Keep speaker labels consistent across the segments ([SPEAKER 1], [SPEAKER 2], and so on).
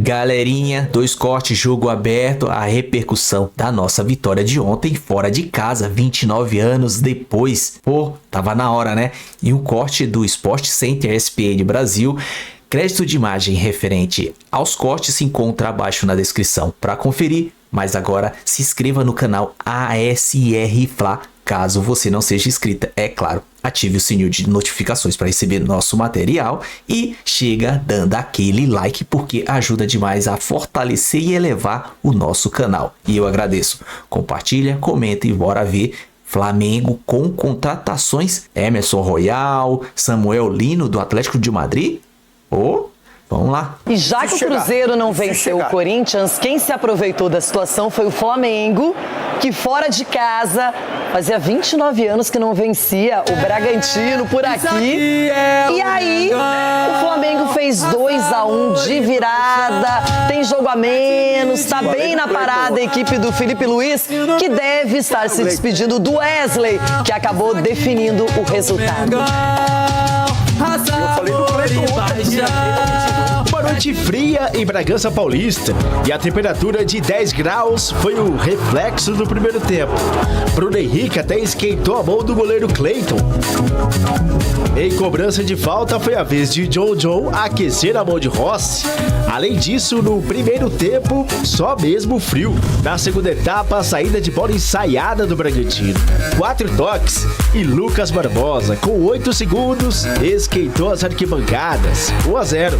[SPEAKER 1] Galerinha, 2 cortes, jogo aberto, a repercussão da nossa vitória de ontem fora de casa, 29 anos depois. Pô, tava na hora, né? E um corte do Sport Center ESPN Brasil. Crédito de imagem referente aos cortes se encontra abaixo na descrição para conferir. Mas agora se inscreva no canal ASR Fla, caso você não seja inscrita, é claro. Ative o sininho de notificações para receber nosso material e chega dando aquele like porque ajuda demais a fortalecer e elevar o nosso canal. E eu agradeço. Compartilha, comenta e bora ver Flamengo com contratações. Emerson Royal, Samuel Lino do Atlético de Madrid. Vamos lá.
[SPEAKER 2] E já que o Cruzeiro não venceu o Corinthians, quem se aproveitou da situação foi o Flamengo, que fora de casa fazia 29 anos que não vencia o Bragantino por aqui. E aí, o Flamengo fez 2-1 de virada, tem jogo a menos, tá bem na parada a equipe do Felipe Luiz, que deve estar se despedindo do Wesley, que acabou definindo o resultado.
[SPEAKER 3] Eu falei do Cleiton. Uma noite fria em Bragança Paulista e a temperatura de 10 graus foi o reflexo do primeiro tempo. Bruno Henrique até esquentou a mão do goleiro Cleiton. Em cobrança de falta foi a vez de John aquecer a mão de Rossi. Além disso, no primeiro tempo, só mesmo frio. Na segunda etapa, a saída de bola ensaiada do Bragantino. 4 toques e Lucas Barbosa, com 8 segundos, esquentou as arquibancadas. 1-0.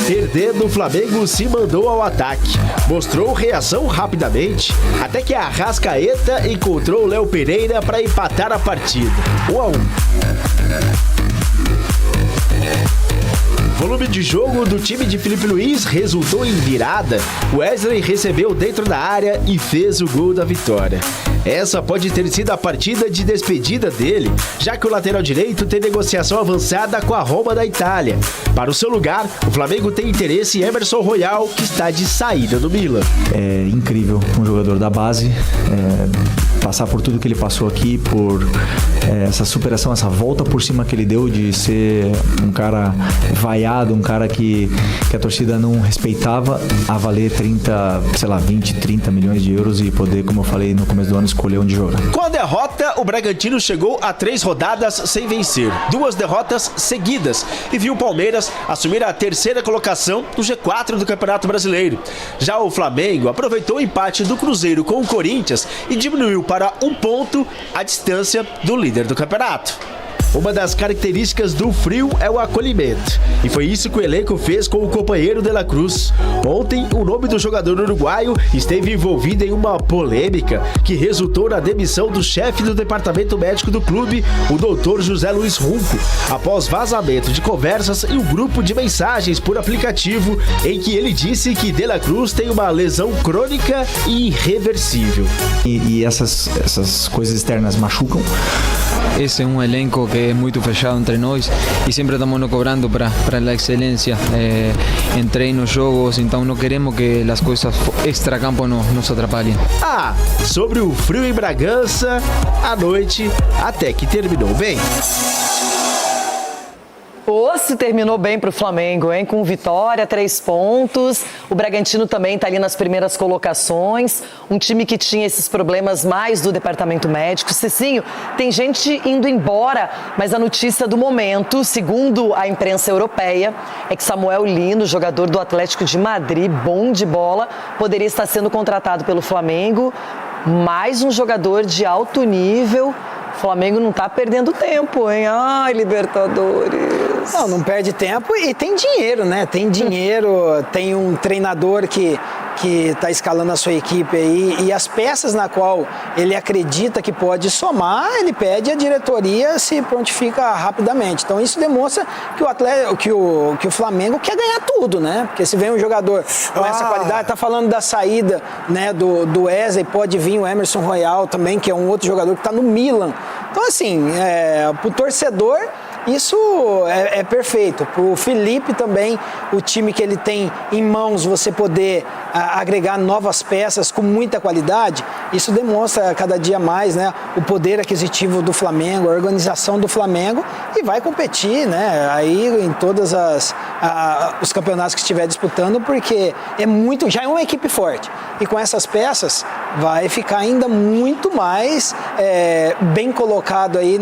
[SPEAKER 3] Perdendo, o Flamengo se mandou ao ataque. Mostrou reação rapidamente, até que a Arrascaeta encontrou o Léo Pereira para empatar a partida. 1-1. Volume de jogo do time de Felipe Luiz resultou em virada. Wesley recebeu dentro da área e fez o gol da vitória. Essa pode ter sido a partida de despedida dele, já que o lateral direito tem negociação avançada com a Roma da Itália. Para o seu lugar, o Flamengo tem interesse em Emerson Royal, que está de saída do Milan.
[SPEAKER 4] É incrível, um jogador da base, passar por tudo que ele passou aqui, por essa superação, essa volta por cima que ele deu de ser um cara vaiado, um cara que a torcida não respeitava, a valer 20, 30 milhões de euros e poder, como eu falei no começo do ano, escolher onde jogar.
[SPEAKER 3] Com a derrota, o Bragantino chegou a 3 rodadas sem vencer, 2 derrotas seguidas, e viu o Palmeiras assumir a 3ª colocação no G4 do Campeonato Brasileiro. Já o Flamengo aproveitou o empate do Cruzeiro com o Corinthians e diminuiu para 1 ponto a distância do líder do campeonato. Uma das características do frio é o acolhimento, e foi isso que o elenco fez com o companheiro De La Cruz. Ontem, o nome do jogador uruguaio esteve envolvido em uma polêmica que resultou na demissão do chefe do departamento médico do clube, o Dr. José Luiz Runco, após vazamento de conversas e um grupo de mensagens por aplicativo em que ele disse que De La Cruz tem uma lesão crônica e irreversível.
[SPEAKER 4] E essas coisas externas machucam.
[SPEAKER 5] Esse é um elenco que é muito fechado entre nós e sempre estamos nos cobrando para a excelência em treinos, jogos, então não queremos que as coisas extra-campo nos atrapalhem.
[SPEAKER 3] Sobre o frio em Bragança, a noite até que terminou bem.
[SPEAKER 2] Se terminou bem para o Flamengo, hein? Com vitória, 3 pontos. O Bragantino também está ali nas primeiras colocações. Um time que tinha esses problemas mais do departamento médico. Cecinho, tem gente indo embora, mas a notícia do momento, segundo a imprensa europeia, é que Samuel Lino, jogador do Atlético de Madrid, bom de bola, poderia estar sendo contratado pelo Flamengo. Mais um jogador de alto nível. O Flamengo não tá perdendo tempo, hein? Ai, Libertadores.
[SPEAKER 6] Não perde tempo e tem dinheiro, né? Tem dinheiro, tem um treinador que está escalando a sua equipe aí e as peças na qual ele acredita que pode somar, ele pede, a diretoria se prontifica rapidamente. Então isso demonstra que o Flamengo quer ganhar tudo, né? Porque se vem um jogador com essa qualidade, tá falando da saída, né, do Wesley, pode vir o Emerson Royal também, que é um outro jogador que está no Milan. Então assim, pro torcedor Isso é perfeito. Para o Felipe também, o time que ele tem em mãos, você poder agregar novas peças com muita qualidade, isso demonstra cada dia mais, né, o poder aquisitivo do Flamengo, a organização do Flamengo, e vai competir, né, aí em todas os campeonatos que estiver disputando, porque já é uma equipe forte. E com essas peças vai ficar ainda muito mais bem colocado aí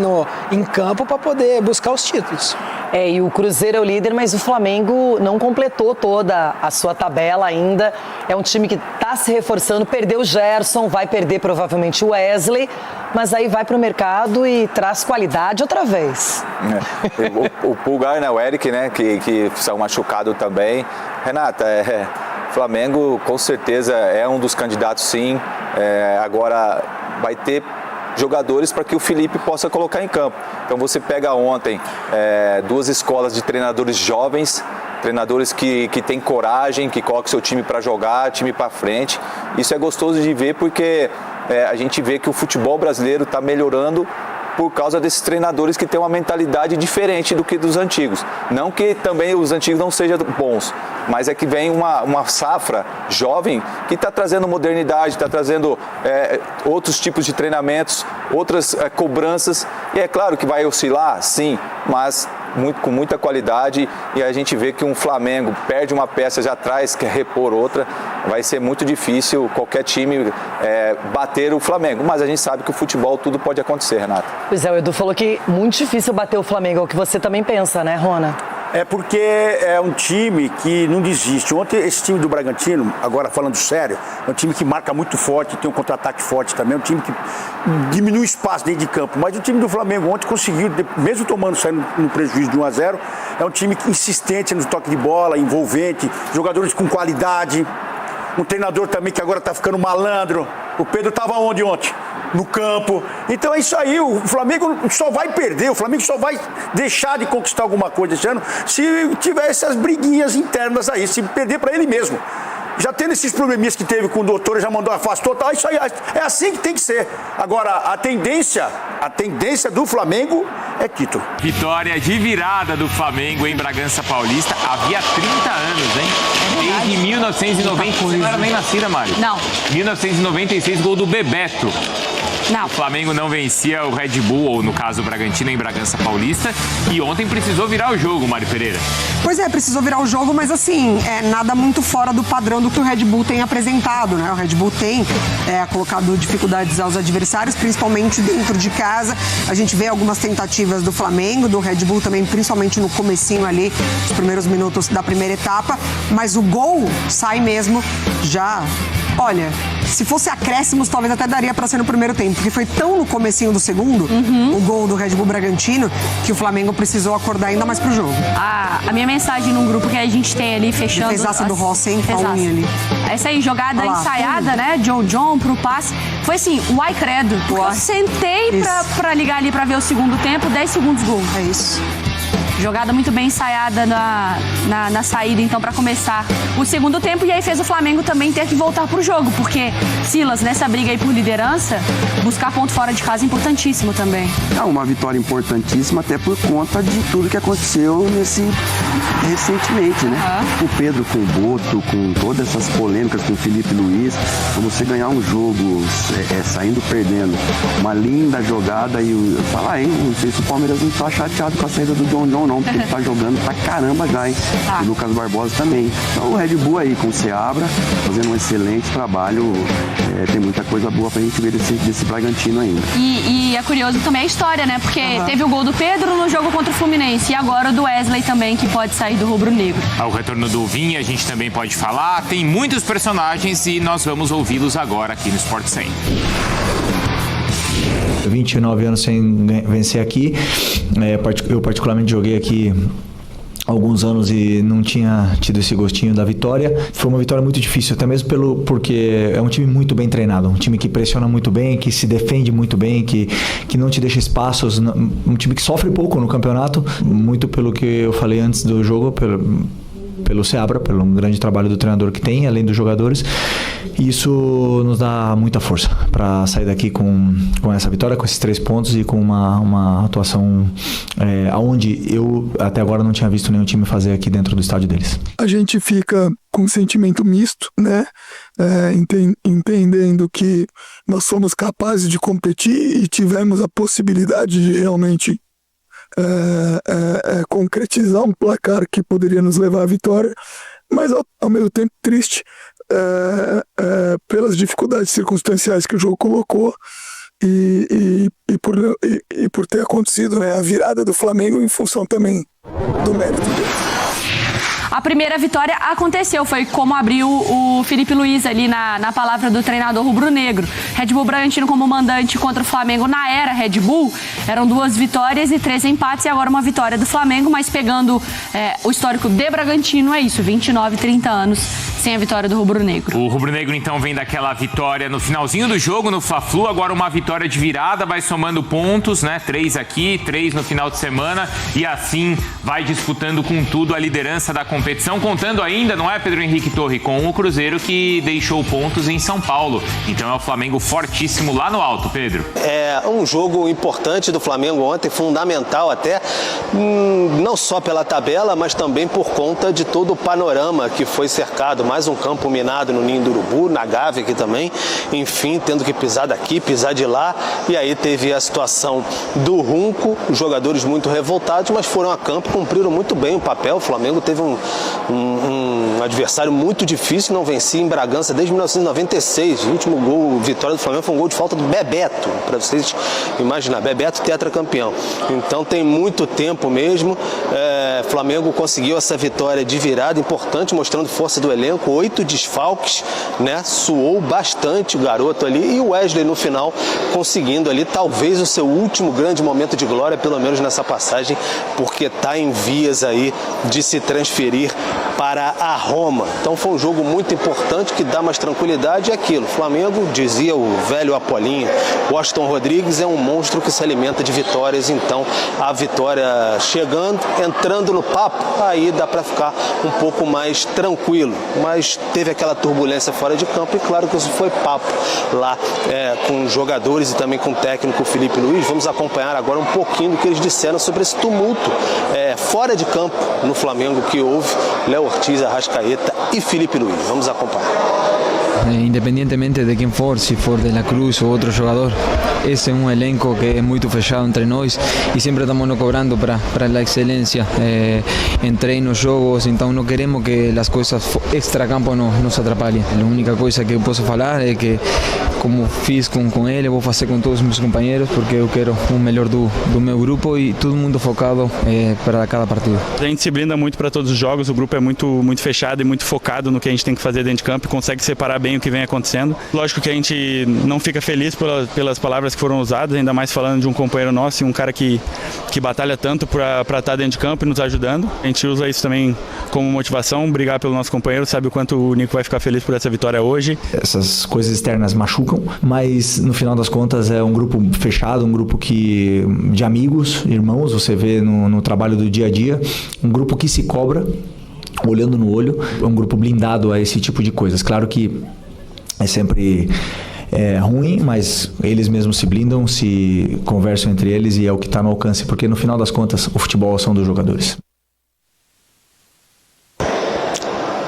[SPEAKER 6] em campo para poder buscar os títulos.
[SPEAKER 2] E o Cruzeiro é o líder, mas o Flamengo não completou toda a sua tabela ainda. É um time que está se reforçando, perdeu o Gerson, vai perder provavelmente o Wesley, mas aí vai para o mercado e traz qualidade outra vez.
[SPEAKER 7] O Pulgar, né, o Eric, né, que saiu machucado também. Renata, Flamengo com certeza é um dos candidatos, sim. Agora vai ter jogadores para que o Felipe possa colocar em campo. Então você pega ontem 2 escolas de treinadores jovens, treinadores que têm coragem, que colocam seu time para jogar, time para frente. Isso é gostoso de ver porque a gente vê que o futebol brasileiro está melhorando por causa desses treinadores que têm uma mentalidade diferente do que dos antigos. Não que também os antigos não sejam bons, mas é que vem uma safra jovem que está trazendo modernidade, está trazendo outros tipos de treinamentos, outras cobranças. E é claro que vai oscilar, sim, mas com muita qualidade, e a gente vê que um Flamengo perde uma peça, já traz, quer repor outra, vai ser muito difícil qualquer time bater o Flamengo, mas a gente sabe que o futebol tudo pode acontecer, Renata.
[SPEAKER 2] Pois é, o Edu falou que muito difícil bater o Flamengo, é o que você também pensa, né, Rona?
[SPEAKER 8] É porque é um time que não desiste. Ontem esse time do Bragantino, agora falando sério, é um time que marca muito forte, tem um contra-ataque forte também, é um time que diminui o espaço dentro de campo. Mas o time do Flamengo ontem conseguiu, mesmo saindo no prejuízo de 1-0, é um time insistente no toque de bola, envolvente, jogadores com qualidade, um treinador também que agora está ficando malandro. O Pedro estava onde ontem? No campo. Então é isso aí, o Flamengo só vai perder, o Flamengo só vai deixar de conquistar alguma coisa esse ano se tiver essas briguinhas internas aí, se perder para ele mesmo. Já tendo esses probleminhas que teve com o doutor, já mandou afastou, tal, isso aí é assim que tem que ser. Agora, a tendência do Flamengo é título.
[SPEAKER 9] Vitória de virada do Flamengo em Bragança Paulista. Havia 30 anos, hein? Desde 1990. Você não era nem nascida, Mari?
[SPEAKER 10] Não.
[SPEAKER 9] 1996, gol do Bebeto.
[SPEAKER 10] Não.
[SPEAKER 9] O Flamengo não vencia o Red Bull, ou no caso o Bragantino, em Bragança Paulista. E ontem precisou virar o jogo, Mari Pereira.
[SPEAKER 10] Pois é, precisou virar o jogo, mas assim, nada muito fora do padrão do que o Red Bull tem apresentado, né? O Red Bull tem colocado dificuldades aos adversários, principalmente dentro de casa. A gente vê algumas tentativas do Flamengo, do Red Bull também, principalmente no comecinho ali, os primeiros minutos da primeira etapa. Mas o gol sai mesmo já... Olha, se fosse acréscimos, talvez até daria para ser no primeiro tempo, porque foi tão no comecinho do segundo, o gol do Red Bull Bragantino, que o Flamengo precisou acordar ainda mais pro jogo.
[SPEAKER 11] A minha mensagem num grupo que a gente tem ali fechando...
[SPEAKER 10] Defesaça do Rossi, hein? Paulinho ali.
[SPEAKER 11] Essa aí, jogada ensaiada, né? John pro passe. Foi assim, uai credo. Eu sentei pra ligar ali pra ver o segundo tempo, 10 segundos gol.
[SPEAKER 10] É isso.
[SPEAKER 11] Jogada muito bem ensaiada na saída, então, para começar o segundo tempo. E aí fez o Flamengo também ter que voltar pro jogo, porque Silas, nessa briga aí por liderança, buscar ponto fora de casa é importantíssimo também.
[SPEAKER 12] É uma vitória importantíssima, até por conta de tudo que aconteceu recentemente, né? O Pedro com o Boto, com todas essas polêmicas com o Felipe Luiz, pra você ganhar um jogo saindo perdendo, uma linda jogada e falar, hein? Não sei se o Palmeiras não tá chateado com a saída do John, não, porque ele tá jogando pra caramba já, hein? O Lucas Barbosa também. Então o Red Bull aí com o Seabra, fazendo um excelente trabalho, tem muita coisa boa pra gente ver desse Bragantino ainda.
[SPEAKER 11] E é curioso também a história, né? Porque teve o gol do Pedro no jogo contra o Fluminense e agora o do Wesley também, que pode sair do rubro-negro.
[SPEAKER 9] O retorno do Vinha a gente também pode falar, tem muitos personagens e nós vamos ouvi-los agora aqui no Sport Center.
[SPEAKER 4] 29 anos sem vencer aqui. Eu particularmente joguei aqui há alguns anos e não tinha tido esse gostinho da vitória. Foi uma vitória muito difícil, até mesmo porque é um time muito bem treinado, um time que pressiona muito bem, que se defende muito bem, que não te deixa espaços, um time que sofre pouco no campeonato, muito pelo que eu falei antes do jogo, pelo Seabra, pelo grande trabalho do treinador que tem, além dos jogadores. Isso nos dá muita força para sair daqui com essa vitória, com esses 3 pontos e com uma atuação aonde eu até agora não tinha visto nenhum time fazer aqui dentro do estádio deles.
[SPEAKER 13] A gente fica com um sentimento misto, né? Entendendo que nós somos capazes de competir e tivemos a possibilidade de realmente concretizar um placar que poderia nos levar à vitória, mas ao mesmo tempo triste pelas dificuldades circunstanciais que o jogo colocou e por ter acontecido, né, a virada do Flamengo em função também do mérito dele.
[SPEAKER 11] A primeira vitória aconteceu, foi como abriu o Filipe Luiz ali na palavra do treinador rubro-negro. Red Bull Bragantino como mandante contra o Flamengo na era Red Bull, eram 2 vitórias e 3 empates e agora uma vitória do Flamengo, mas pegando o histórico de Bragantino é isso, 29, 30 anos sem a vitória do rubro-negro.
[SPEAKER 9] O rubro-negro então vem daquela vitória no finalzinho do jogo, no Fla-Flu, agora uma vitória de virada, vai somando pontos, né? 3 aqui, 3 no final de semana e assim vai disputando com tudo a liderança da competição, contando ainda, não é, Pedro Henrique Torre, com o Cruzeiro que deixou pontos em São Paulo. Então é o Flamengo fortíssimo lá no alto, Pedro.
[SPEAKER 14] É um jogo importante do Flamengo ontem, fundamental até, não só pela tabela, mas também por conta de todo o panorama que foi cercado. Mais um campo minado no Ninho do Urubu, na Gávea aqui também, enfim, tendo que pisar daqui, pisar de lá, e aí teve a situação do Runco, os jogadores muito revoltados, mas foram a campo, cumpriram muito bem o papel. O Flamengo teve um adversário muito difícil, não vencia em Bragança desde 1996. O último gol, vitória do Flamengo, foi um gol de falta do Bebeto, para vocês imaginar, Bebeto tetracampeão. Então tem muito tempo mesmo. Flamengo conseguiu essa vitória de virada importante, mostrando força do elenco, 8 desfalques, né? Suou bastante o garoto ali, e o Wesley no final conseguindo ali talvez o seu último grande momento de glória, pelo menos nessa passagem, porque está em vias aí de se transferir para a Roma. Então foi um jogo muito importante que dá mais tranquilidade. É aquilo, Flamengo, dizia o velho Apolinho, Washington Rodrigues é um monstro que se alimenta de vitórias. Então a vitória chegando, entrando no papo, aí dá para ficar um pouco mais tranquilo, mas teve aquela turbulência fora de campo e claro que isso foi papo lá com os jogadores e também com o técnico Filipe Luiz. Vamos acompanhar agora um pouquinho do que eles disseram sobre esse tumulto fora de campo no Flamengo que houve, Léo Ortiz, Arrascaeta e Filipe Luiz. Vamos acompanhar.
[SPEAKER 5] Independientemente de quem for, se for de la Cruz ou outro jogador, esse é um elenco que é muito fechado entre nós e sempre estamos nos cobrando para a excelência em treinos, jogos, então não queremos que as coisas extra-campo nos atrapalhem. A única coisa que eu posso falar é que, como fiz com ele, vou fazer com todos os meus companheiros, porque eu quero o melhor do meu grupo e todo mundo focado para cada partido.
[SPEAKER 15] A gente se blinda muito para todos os jogos, o grupo é muito fechado e muito focado no que a gente tem que fazer dentro de campo e consegue separar bem o que vem acontecendo. Lógico que a gente não fica feliz pelas palavras que foram usadas, ainda mais falando de um companheiro nosso e um cara que batalha tanto para estar dentro de campo e nos ajudando. A gente usa isso também como motivação, brigar pelo nosso companheiro, sabe o quanto o Nico vai ficar feliz por essa vitória hoje.
[SPEAKER 4] Essas coisas externas machucam, mas no final das contas é um grupo fechado, um grupo de amigos, irmãos, você vê no trabalho do dia a dia, um grupo que se cobra, olhando no olho, é um grupo blindado a esse tipo de coisas. Claro que é sempre ruim, mas eles mesmos se blindam, se conversam entre eles e é o que está no alcance, porque no final das contas o futebol são dos jogadores.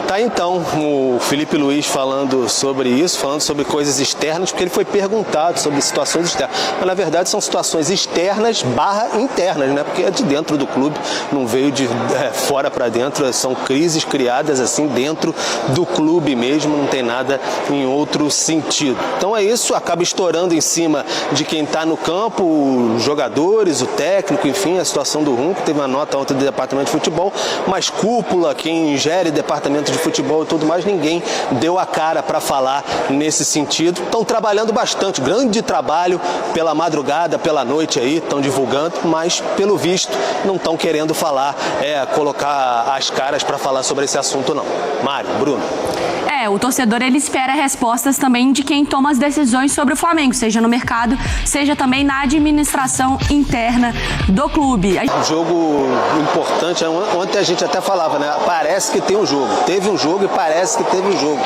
[SPEAKER 14] Tá, então, o Filipe Luiz falando sobre isso, falando sobre coisas externas, porque ele foi perguntado sobre situações externas. Mas, na verdade, são situações externas / internas, né? Porque é de dentro do clube, não veio de fora para dentro, são crises criadas assim dentro do clube mesmo, não tem nada em outro sentido. Então é isso, acaba estourando em cima de quem está no campo, os jogadores, o técnico, enfim, a situação do Runco. Teve uma nota ontem do departamento de futebol, mas cúpula, quem gere departamento de futebol e tudo mais, ninguém deu a cara para falar nesse sentido. Estão trabalhando bastante, grande trabalho pela madrugada, pela noite aí, estão divulgando, mas pelo visto não estão querendo falar, colocar as caras para falar sobre esse assunto não. Mário, Bruno.
[SPEAKER 11] O torcedor ele espera respostas também de quem toma as decisões sobre o Flamengo, seja no mercado, seja também na administração interna do clube.
[SPEAKER 14] Um jogo importante, ontem a gente até falava, né? Parece que tem um jogo, teve um jogo e parece que teve um jogo,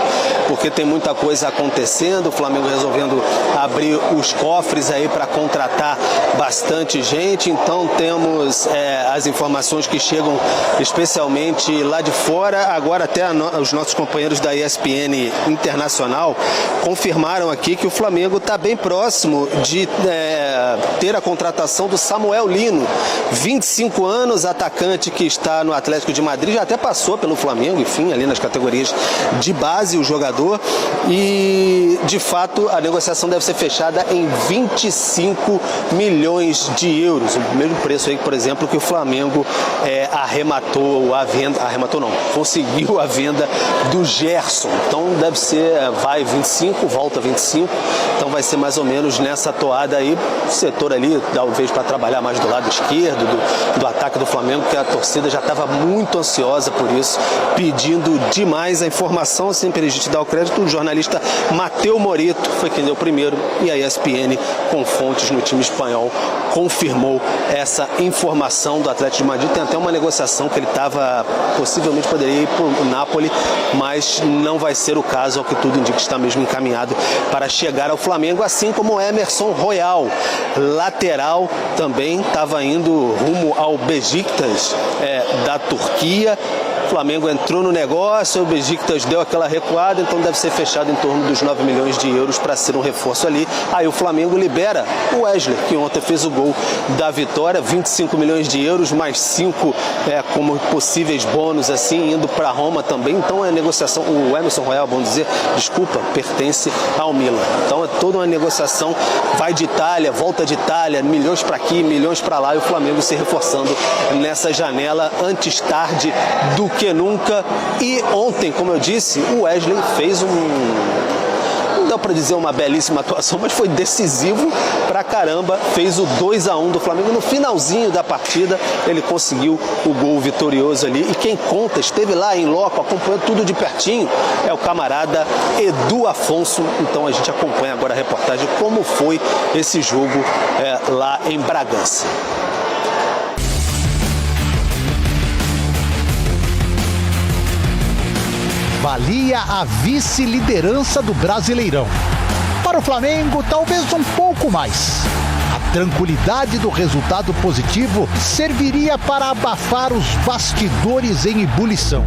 [SPEAKER 14] porque tem muita coisa acontecendo, o Flamengo resolvendo abrir os cofres aí para contratar bastante gente, então temos as informações que chegam especialmente lá de fora, agora até os nossos companheiros da ESPN Internacional confirmaram aqui que o Flamengo está bem próximo de ter a contratação do Samuel Lino, 25 anos, atacante que está no Atlético de Madrid, já até passou pelo Flamengo, enfim, ali nas categorias de base o jogador, e de fato a negociação deve ser fechada em 25 milhões de euros, o mesmo preço aí, por exemplo, que o Flamengo arrematou a venda, conseguiu a venda do Gerson. Então deve ser, vai 25, volta 25, então vai ser mais ou menos nessa toada aí, o setor ali, talvez para trabalhar mais do lado esquerdo, do ataque do Flamengo, que a torcida já estava muito ansiosa por isso, pedindo demais a informação, sempre a gente dá o crédito, o jornalista Mateu Morito foi quem deu primeiro, e a ESPN, com fontes no time espanhol, confirmou essa informação do Atlético de Madrid. Tem até uma negociação que ele estava, possivelmente poderia ir para o Napoli, mas não vai ser o caso, ao que tudo indica, está mesmo encaminhado para chegar ao Flamengo, assim como o Emerson Royal, lateral, também estava indo rumo ao Beşiktaş da Turquia. O Flamengo entrou no negócio, o Beşiktaş deu aquela recuada, então deve ser fechado em torno dos 9 milhões de euros para ser um reforço ali. Aí o Flamengo libera o Wesley, que ontem fez o gol da vitória, 25 milhões de euros, mais 5 como possíveis bônus, assim, indo para Roma também. Então é negociação, o Emerson Royal, vamos dizer, pertence ao Milan. Então é toda uma negociação, vai de Itália, volta de Itália, milhões para aqui, milhões para lá, e o Flamengo se reforçando nessa janela antes tarde do que nunca. E ontem, como eu disse, o Wesley fez não dá para dizer uma belíssima atuação, mas foi decisivo pra caramba, fez o 2-1 do Flamengo no finalzinho da partida, ele conseguiu o gol vitorioso ali, e quem conta, esteve lá em loco, acompanhou tudo de pertinho, é o camarada Edu Afonso. Então a gente acompanha agora a reportagem, como foi esse jogo lá em Bragança.
[SPEAKER 16] Valia a vice-liderança do Brasileirão. Para o Flamengo, talvez um pouco mais. A tranquilidade do resultado positivo serviria para abafar os bastidores em ebulição.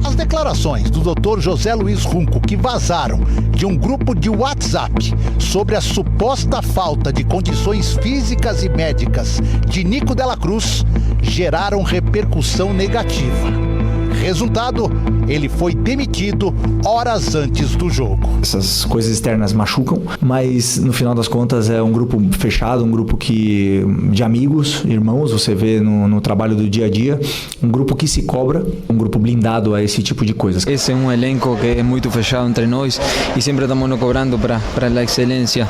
[SPEAKER 16] As declarações do Dr. José Luiz Runco, que vazaram de um grupo de WhatsApp sobre a suposta falta de condições físicas e médicas de Nico Dela Cruz, geraram repercussão negativa. Resultado, ele foi demitido horas antes do jogo.
[SPEAKER 4] Essas coisas externas machucam, mas no final das contas é um grupo fechado, um grupo de amigos, irmãos, você vê no trabalho do dia a dia, um grupo que se cobra, um grupo blindado a esse tipo de coisas.
[SPEAKER 5] Esse é um elenco que é muito fechado entre nós e sempre estamos nos cobrando para a excelência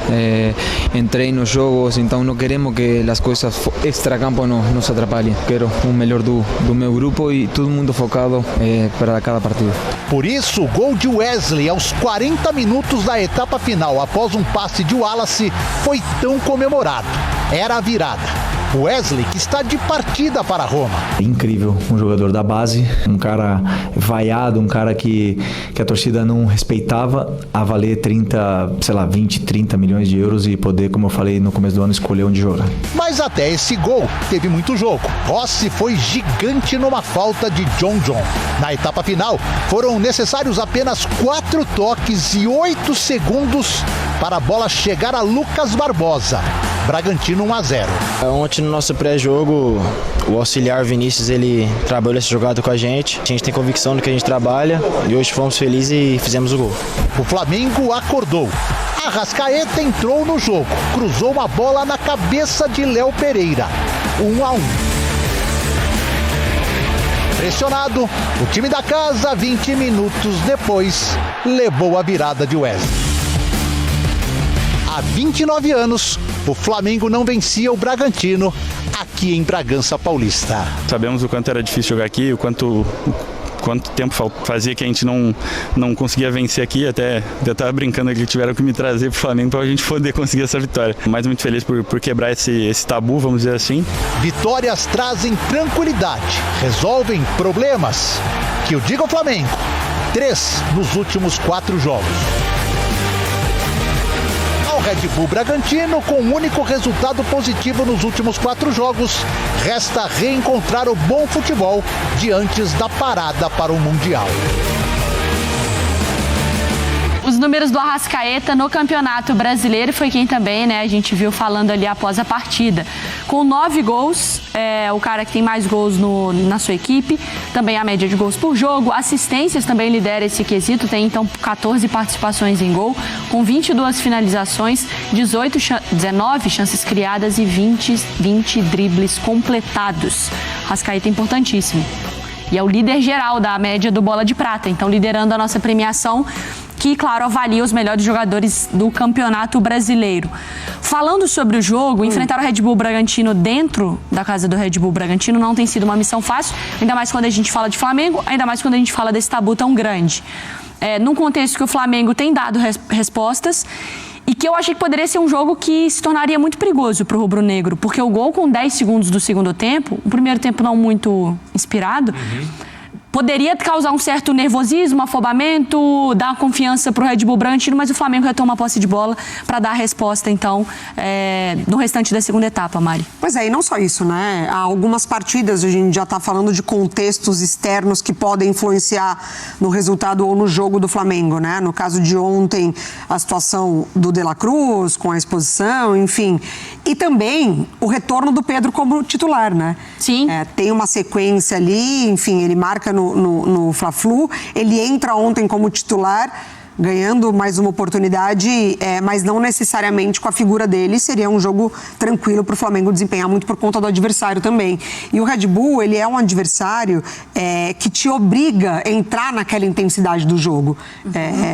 [SPEAKER 5] em treinos, jogos, então não queremos que as coisas extra-campo nos atrapalhem. Quero o melhor do meu grupo e todo mundo focado para cada partido.
[SPEAKER 16] Por isso, o gol de Wesley aos 40 minutos da etapa final, após um passe de Wallace, foi tão comemorado. Era a virada. Wesley, que está de partida para Roma.
[SPEAKER 4] Incrível, um jogador da base, um cara vaiado, um cara que a torcida não respeitava, a valer 20, 30 milhões de euros e poder, como eu falei no começo do ano, escolher onde jogar.
[SPEAKER 16] Mas até esse gol teve muito jogo. Rossi foi gigante numa falta de John. Na etapa final, foram necessários apenas 4 toques e 8 segundos para a bola chegar a Lucas Barbosa. Bragantino 1-0.
[SPEAKER 17] Ontem no nosso pré-jogo, o auxiliar Vinícius, ele trabalhou essa jogada com a gente tem convicção no que a gente trabalha e hoje fomos felizes e fizemos o gol.
[SPEAKER 16] O Flamengo acordou. Arrascaeta entrou no jogo, cruzou uma bola na cabeça de Léo Pereira. 1-1. Pressionado, o time da casa, 20 minutos depois, levou a virada de Wesley. Há 29 anos, o Flamengo não vencia o Bragantino aqui em Bragança Paulista.
[SPEAKER 15] Sabemos o quanto era difícil jogar aqui, quanto tempo fazia que a gente não conseguia vencer aqui, até eu estava brincando que tiveram que me trazer para o Flamengo para a gente poder conseguir essa vitória. Mas muito feliz por quebrar esse tabu, vamos dizer assim.
[SPEAKER 16] Vitórias trazem tranquilidade, resolvem problemas. Que o diga o Flamengo, 3 nos últimos 4 jogos. Ao Red Bull Bragantino, com um único resultado positivo nos últimos 4 jogos, resta reencontrar o bom futebol diante da parada para o Mundial.
[SPEAKER 11] Os números do Arrascaeta no Campeonato Brasileiro foi quem também, né, a gente viu falando ali após a partida. Com 9 gols, o cara que tem mais gols na sua equipe, também a média de gols por jogo, assistências também lidera esse quesito, tem então 14 participações em gol, com 22 finalizações, 19 chances criadas e 20 dribles completados. Arrascaeta é importantíssimo. E é o líder geral da média do Bola de Prata, então liderando a nossa premiação, que, claro, avalia os melhores jogadores do Campeonato Brasileiro. Falando sobre o jogo, enfrentar o Red Bull Bragantino dentro da casa do Red Bull Bragantino não tem sido uma missão fácil, ainda mais quando a gente fala de Flamengo, ainda mais quando a gente fala desse tabu tão grande. Num contexto que o Flamengo tem dado respostas e que eu achei que poderia ser um jogo que se tornaria muito perigoso para o rubro-negro, porque o gol com 10 segundos do segundo tempo, o primeiro tempo não muito inspirado, poderia causar um certo nervosismo, afobamento, dar confiança para o Red Bull Bragantino, mas o Flamengo retoma a posse de bola para dar a resposta, então, no restante da segunda etapa, Mari.
[SPEAKER 10] Pois é, e não só isso, né? Há algumas partidas, a gente já está falando de contextos externos que podem influenciar no resultado ou no jogo do Flamengo, né? No caso de ontem, a situação do De La Cruz, com a exposição, enfim. E também o retorno do Pedro como titular, né?
[SPEAKER 11] Sim.
[SPEAKER 10] Tem uma sequência ali, enfim, ele marca no Fla-Flu, ele entra ontem como titular, ganhando mais uma oportunidade, mas não necessariamente com a figura dele. Seria um jogo tranquilo para o Flamengo desempenhar, muito por conta do adversário também. E o Red Bull, ele é um adversário que te obriga a entrar naquela intensidade do jogo.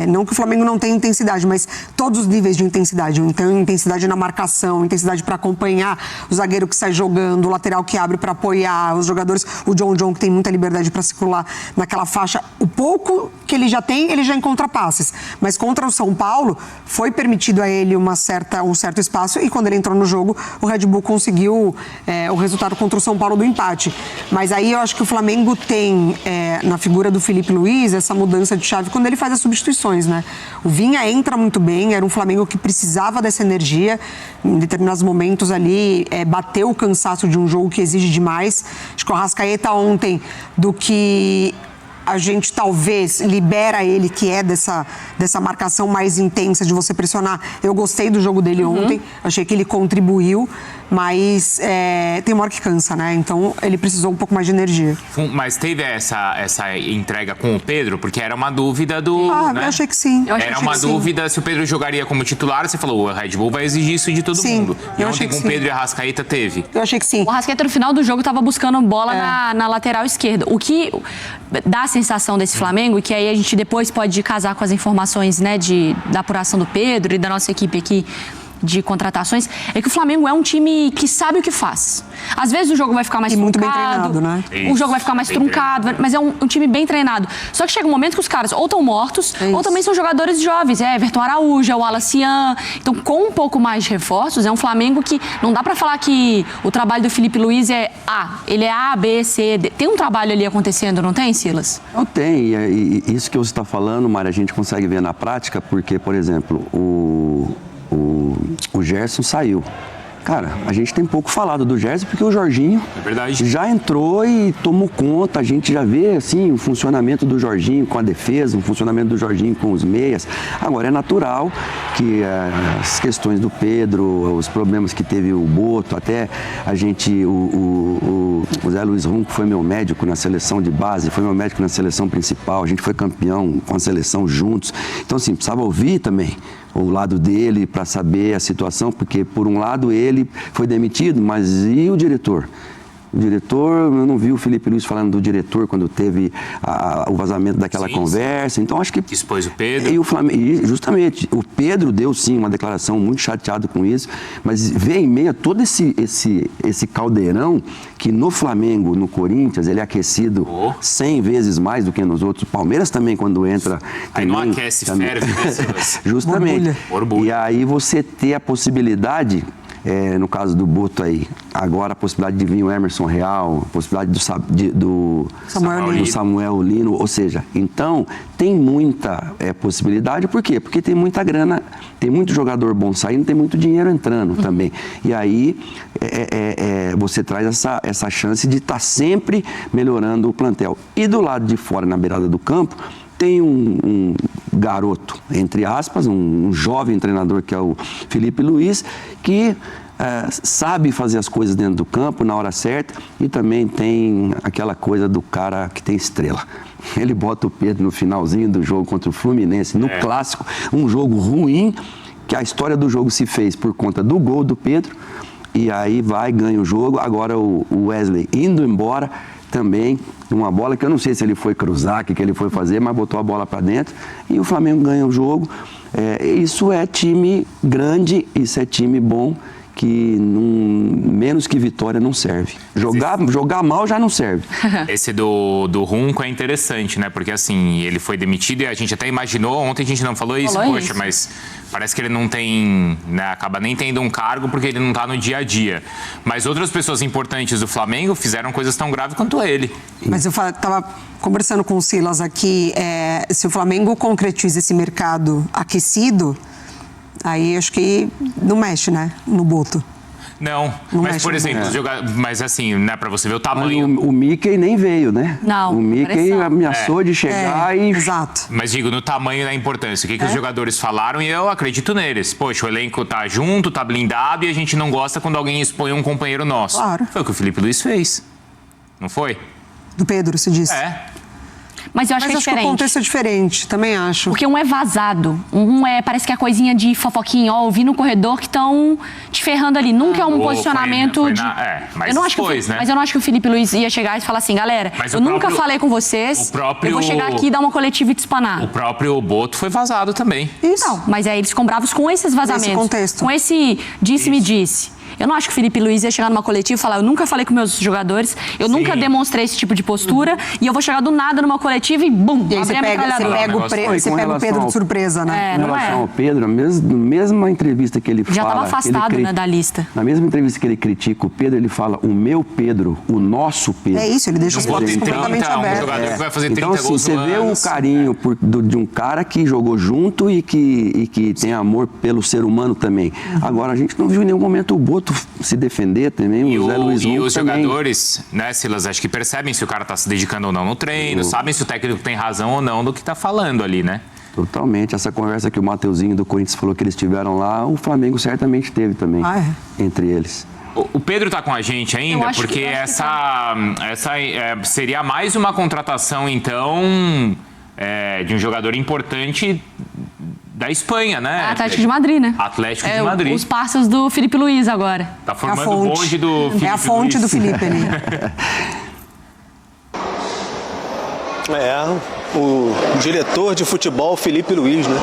[SPEAKER 10] Não que o Flamengo não tenha intensidade, mas todos os níveis de intensidade. Então, intensidade na marcação, intensidade para acompanhar o zagueiro que sai jogando, o lateral que abre para apoiar, os jogadores, o John que tem muita liberdade para circular naquela faixa. O pouco que ele já tem, ele já encontra passes. Mas contra o São Paulo, foi permitido a ele um certo espaço e quando ele entrou no jogo, o Red Bull conseguiu o resultado contra o São Paulo do empate. Mas aí eu acho que o Flamengo tem, na figura do Felipe Luiz, essa mudança de chave quando ele faz as substituições, né? O Vinha entra muito bem, era um Flamengo que precisava dessa energia, em determinados momentos ali, bateu o cansaço de um jogo que exige demais. Acho que o Arrascaeta ontem, do que a gente talvez libera ele, que é dessa marcação mais intensa de você pressionar. Eu gostei do jogo dele ontem, achei que ele contribuiu, mas tem uma hora que cansa, né? Então ele precisou um pouco mais de energia.
[SPEAKER 9] Mas teve essa entrega com o Pedro? Porque era uma dúvida do...
[SPEAKER 10] Eu achei que sim.
[SPEAKER 9] Era uma dúvida se o Pedro jogaria como titular. Você falou, o Red Bull vai exigir isso de todo mundo. E ontem com o Pedro e a Arrascaeta teve.
[SPEAKER 10] Eu achei que sim.
[SPEAKER 11] O Arrascaeta no final do jogo estava buscando bola na lateral esquerda. O que dá a sensação desse Flamengo, e que aí a gente depois pode casar com as informações, né, da apuração do Pedro e da nossa equipe aqui de contratações, é que o Flamengo é um time que sabe o que faz. Às vezes o jogo vai ficar mais truncado,
[SPEAKER 10] muito bem treinado, né?
[SPEAKER 11] O jogo vai ficar mais truncado, mas é um time bem treinado. Só que chega um momento que os caras ou estão mortos, ou também são jogadores jovens. Everton Araújo, o Alacian. Então, com um pouco mais de reforços, é um Flamengo que não dá pra falar que o trabalho do Felipe Luiz é ele é A, B, C, D. Tem um trabalho ali acontecendo, não tem, Silas?
[SPEAKER 12] Não tem. E isso que você está falando, Mari, a gente consegue ver na prática, porque, por exemplo, o Gerson saiu. Cara, a gente tem pouco falado do Gerson porque o Jorginho já entrou e tomou conta. A gente já vê assim o funcionamento do Jorginho com a defesa, o funcionamento do Jorginho com os meias. Agora é natural que as questões do Pedro, os problemas que teve o Boto, até a gente, o Zé Luiz Rum, que foi meu médico na seleção de base, foi meu médico na seleção principal, a gente foi campeão com a seleção juntos. Então assim, precisava ouvir também o lado dele para saber a situação, porque por um lado ele foi demitido, mas e o diretor? O diretor, eu não vi o Felipe Luiz falando do diretor quando teve o vazamento daquela conversa. Então, acho que...
[SPEAKER 9] Expôs o Pedro.
[SPEAKER 12] E o Flamengo, justamente, o Pedro deu, sim, uma declaração muito chateado com isso, mas vê em meio a todo esse caldeirão que no Flamengo, no Corinthians, ele é aquecido 100 vezes mais do que nos outros. O Palmeiras também, quando entra...
[SPEAKER 9] Aí não aquece, ferve, né?
[SPEAKER 12] Justamente.
[SPEAKER 9] Orgulho.
[SPEAKER 12] E aí você ter a possibilidade... no caso do Boto aí, agora a possibilidade de vir o Emerson Real, a possibilidade do Samuel Lino, ou seja, então tem muita possibilidade, por quê? Porque tem muita grana, tem muito jogador bom saindo, tem muito dinheiro entrando também, e aí você traz essa chance de estar sempre melhorando o plantel. E do lado de fora, na beirada do campo, tem um garoto, entre aspas, um jovem treinador que é o Felipe Luiz, que sabe fazer as coisas dentro do campo na hora certa, e também tem aquela coisa do cara que tem estrela. Ele bota o Pedro no finalzinho do jogo contra o Fluminense, no clássico, um jogo ruim, que a história do jogo se fez por conta do gol do Pedro, e aí ganha o jogo. Agora o Wesley indo embora, também uma bola que eu não sei se ele foi cruzar, o que ele foi fazer, mas botou a bola para dentro e o Flamengo ganha o jogo. Isso é time grande, isso é time bom, que menos que vitória não serve. Jogar mal já não serve.
[SPEAKER 9] Esse do Runco é interessante, né? Porque assim, ele foi demitido e a gente até imaginou, ontem a gente não falou isso, mas parece que ele não tem, né, acaba nem tendo um cargo porque ele não tá no dia a dia. Mas outras pessoas importantes do Flamengo fizeram coisas tão graves quanto ele.
[SPEAKER 10] Mas eu tava conversando com o Silas aqui, se o Flamengo concretiza esse mercado aquecido, aí acho que não mexe, né, no Boto.
[SPEAKER 9] Não, mas por exemplo, mas assim, né, pra você ver o tamanho...
[SPEAKER 12] Mas o Mickey nem veio, né?
[SPEAKER 11] Não.
[SPEAKER 12] O Mickey ameaçou de chegar e...
[SPEAKER 10] Exato.
[SPEAKER 9] Mas digo, no tamanho e na importância, o que os jogadores falaram, e eu acredito neles. Poxa, o elenco tá junto, tá blindado, e a gente não gosta quando alguém expõe um companheiro nosso.
[SPEAKER 10] Claro.
[SPEAKER 9] Foi o que o Felipe Luiz fez. Não foi?
[SPEAKER 10] Do Pedro, se disse.
[SPEAKER 11] Mas eu acho que é diferente.
[SPEAKER 10] Mas acho que o contexto é diferente, também acho.
[SPEAKER 11] Porque um é vazado, parece que é coisinha de fofoquinha, ouvi no corredor que estão te ferrando ali. Nunca é um posicionamento
[SPEAKER 9] mas
[SPEAKER 11] eu não acho mas eu não acho que o Felipe Luiz ia chegar e falar assim, galera, eu nunca falei com vocês, eu vou chegar aqui e dar uma coletiva e te espanar.
[SPEAKER 9] O próprio Boto foi vazado também.
[SPEAKER 10] Isso.
[SPEAKER 11] Não, mas aí eles ficam bravos com esses vazamentos.
[SPEAKER 10] Nesse contexto.
[SPEAKER 11] Com esse disse-me disse. Eu não acho que o Felipe Luiz ia chegar numa coletiva e falar, eu nunca falei com meus jogadores, eu nunca demonstrei esse tipo de postura, e eu vou chegar do nada numa coletiva e bum,
[SPEAKER 10] e aí você pega o Pedro de surpresa, né?
[SPEAKER 12] Em relação ao Pedro, a mesma entrevista que ele fala...
[SPEAKER 11] Já estava afastado, né, da lista.
[SPEAKER 12] Na mesma entrevista que ele critica o Pedro, ele fala o meu Pedro, o nosso Pedro.
[SPEAKER 10] É isso, ele deixa os pontos completamente abertos.
[SPEAKER 9] Um jogador que vai fazer 30
[SPEAKER 12] então, assim,
[SPEAKER 9] gols
[SPEAKER 12] você vê o carinho de um cara que jogou junto e que tem amor pelo ser humano também. Agora, a gente não viu em nenhum momento o Boto se defender também, o Zé Luiz
[SPEAKER 9] E os
[SPEAKER 12] também.
[SPEAKER 9] Jogadores, né, Silas, acho que percebem se o cara tá se dedicando ou não no treino, sabem se o técnico tem razão ou não do que tá falando ali, né?
[SPEAKER 12] Totalmente. Essa conversa que o Mateuzinho do Corinthians falou que eles tiveram lá, o Flamengo certamente teve também, entre eles.
[SPEAKER 9] O Pedro tá com a gente ainda, porque essa seria mais uma contratação, então, de um jogador importante da Espanha, né?
[SPEAKER 11] Atlético de Madrid, né?
[SPEAKER 9] Atlético de Madrid.
[SPEAKER 11] Os parceiros do Felipe Luiz agora.
[SPEAKER 9] Tá formando o bonde do Felipe Luiz.
[SPEAKER 10] É a fonte do Felipe ali.
[SPEAKER 14] O diretor de futebol Felipe Luiz, né?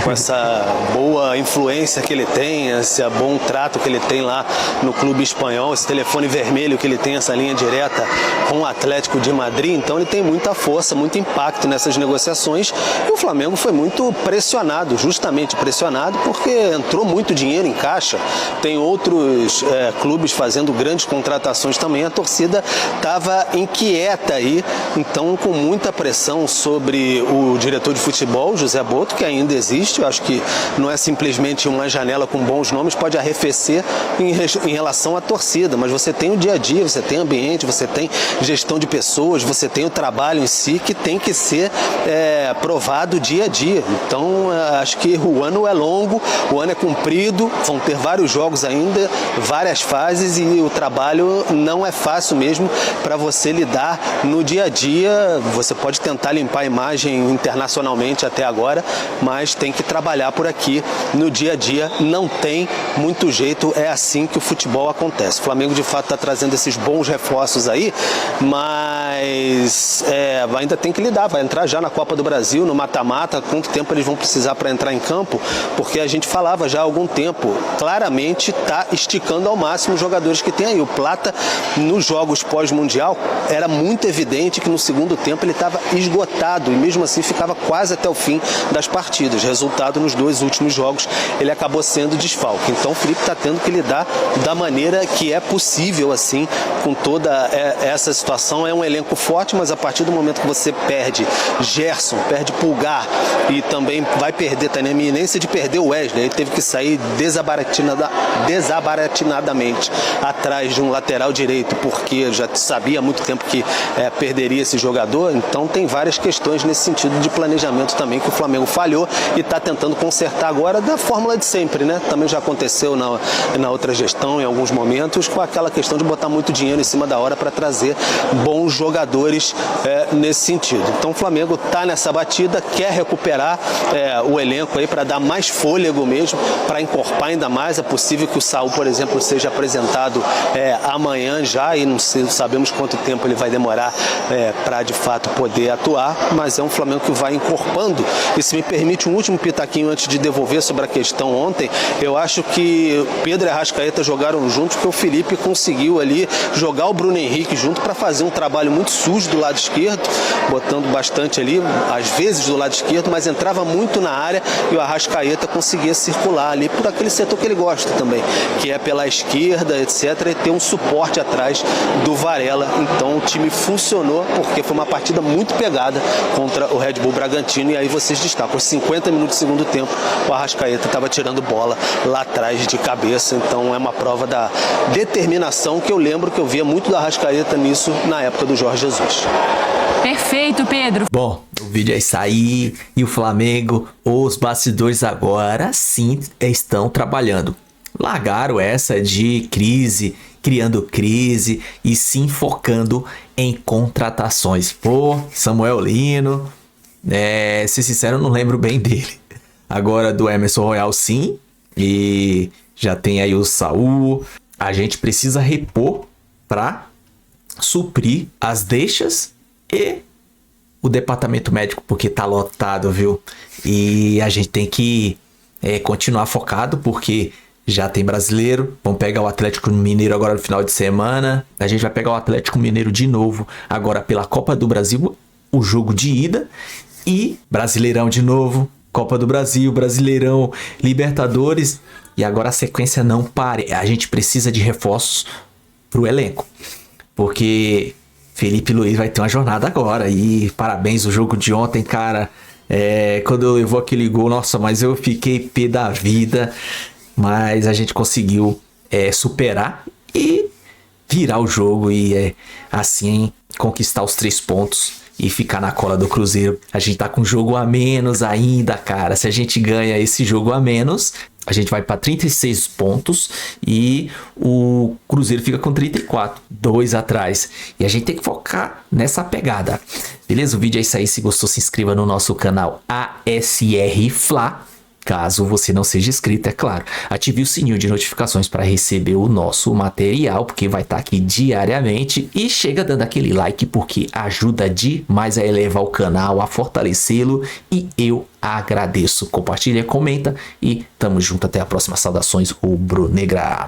[SPEAKER 14] Com essa boa influência que ele tem, esse bom trato que ele tem lá no clube espanhol, esse telefone vermelho que ele tem, essa linha direta com o Atlético de Madrid. Então ele tem muita força, muito impacto nessas negociações, e o Flamengo foi muito pressionado, justamente pressionado, porque entrou muito dinheiro em caixa, tem outros clubes fazendo grandes contratações também, a torcida estava inquieta aí, então com muita pressão sobre o diretor de futebol, José Boto, que ainda existe. Eu acho que não é simplesmente uma janela com bons nomes, pode arrefecer em relação à torcida, mas você tem o dia a dia, você tem ambiente, você tem gestão de pessoas, você tem o trabalho em si que tem que ser provado dia a dia. Então, acho que o ano é longo, o ano é comprido, vão ter vários jogos ainda, várias fases, e o trabalho não é fácil mesmo para você lidar no dia a dia. Você pode tentar limpar limpar a imagem internacionalmente até agora, mas tem que trabalhar por aqui no dia a dia, não tem muito jeito, é assim que o futebol acontece. O Flamengo de fato está trazendo esses bons reforços aí, mas ainda tem que lidar, vai entrar já na Copa do Brasil, no mata-mata, quanto tempo eles vão precisar para entrar em campo, porque a gente falava já há algum tempo, claramente está esticando ao máximo os jogadores que tem aí. O Plata, nos jogos pós-mundial, era muito evidente que no segundo tempo ele estava esgotado e mesmo assim ficava quase até o fim das partidas. Resultado, nos 2 últimos jogos, ele acabou sendo desfalque. Então o Felipe está tendo que lidar da maneira que é possível, assim, com toda essa situação. É um elenco forte, mas a partir do momento que você perde Gerson, perde Pulgar e também vai perder, tá na iminência de perder o Wesley, ele teve que sair desabaratinadamente atrás de um lateral direito, porque já sabia há muito tempo que perderia esse jogador. Então tem várias questões nesse sentido de planejamento também que o Flamengo falhou e está tentando consertar agora da fórmula de sempre, né? Também já aconteceu na outra gestão em alguns momentos, com aquela questão de botar muito dinheiro em cima da hora para trazer bons jogadores nesse sentido. Então o Flamengo está nessa batida, quer recuperar o elenco aí para dar mais fôlego mesmo, para encorpar ainda mais. É possível que o Saúl, por exemplo, seja apresentado amanhã já, e não sabemos quanto tempo ele vai demorar para de fato poder atuar, mas é um Flamengo que vai encorpando. E se me permite um último pitaquinho antes de devolver sobre a questão ontem, eu acho que Pedro e Arrascaeta jogaram juntos porque o Felipe conseguiu ali jogar o Bruno Henrique junto para fazer um trabalho muito sujo do lado esquerdo, botando bastante ali, às vezes do lado esquerdo, mas entrava muito na área e o Arrascaeta conseguia circular ali por aquele setor que ele gosta também, que é pela esquerda, etc., e ter um suporte atrás do Varela. Então o time funcionou porque foi uma partida muito pegada contra o Red Bull Bragantino, e aí vocês destacam, os 50 minutos do segundo tempo o Arrascaeta estava tirando bola lá atrás de cabeça. Então é uma prova da determinação que eu lembro que eu via muito da Arrascaeta nisso na época do Jorge Jesus.
[SPEAKER 11] Perfeito, Pedro.
[SPEAKER 1] Bom, o vídeo é isso aí, e o Flamengo, os bastidores agora sim estão trabalhando. Largaram essa de crise, criando crise, e sim focando em contratações. Pô, Samuel Lino, ser sincero, eu não lembro bem dele. Agora do Emerson Royal sim, e já tem aí o Saúl. A gente precisa repor para suprir as deixas e o departamento médico, porque tá lotado, viu? E a gente tem que continuar focado, porque já tem brasileiro. Vamos pegar o Atlético Mineiro agora no final de semana. A gente vai pegar o Atlético Mineiro de novo agora pela Copa do Brasil, o jogo de ida, e Brasileirão de novo, Copa do Brasil, Brasileirão, Libertadores, e agora a sequência não pare. A gente precisa de reforços pro elenco, porque Felipe Luiz vai ter uma jornada agora. E parabéns, o jogo de ontem, cara. Quando eu levou aquele gol, nossa, mas eu fiquei pé da vida. Mas a gente conseguiu superar e virar o jogo e assim conquistar os 3 pontos e ficar na cola do Cruzeiro. A gente tá com jogo a menos ainda, cara. Se a gente ganha esse jogo a menos, a gente vai para 36 pontos e o Cruzeiro fica com 34, 2 atrás. E a gente tem que focar nessa pegada. Beleza? O vídeo é isso aí. Se gostou, se inscreva no nosso canal ASR Fla. Caso você não seja inscrito, é claro. Ative o sininho de notificações para receber o nosso material, porque vai estar aqui diariamente. E chega dando aquele like, porque ajuda demais a elevar o canal, a fortalecê-lo. E eu agradeço. Compartilha, comenta e tamo junto. Até a próxima. Saudações, rubro-negra.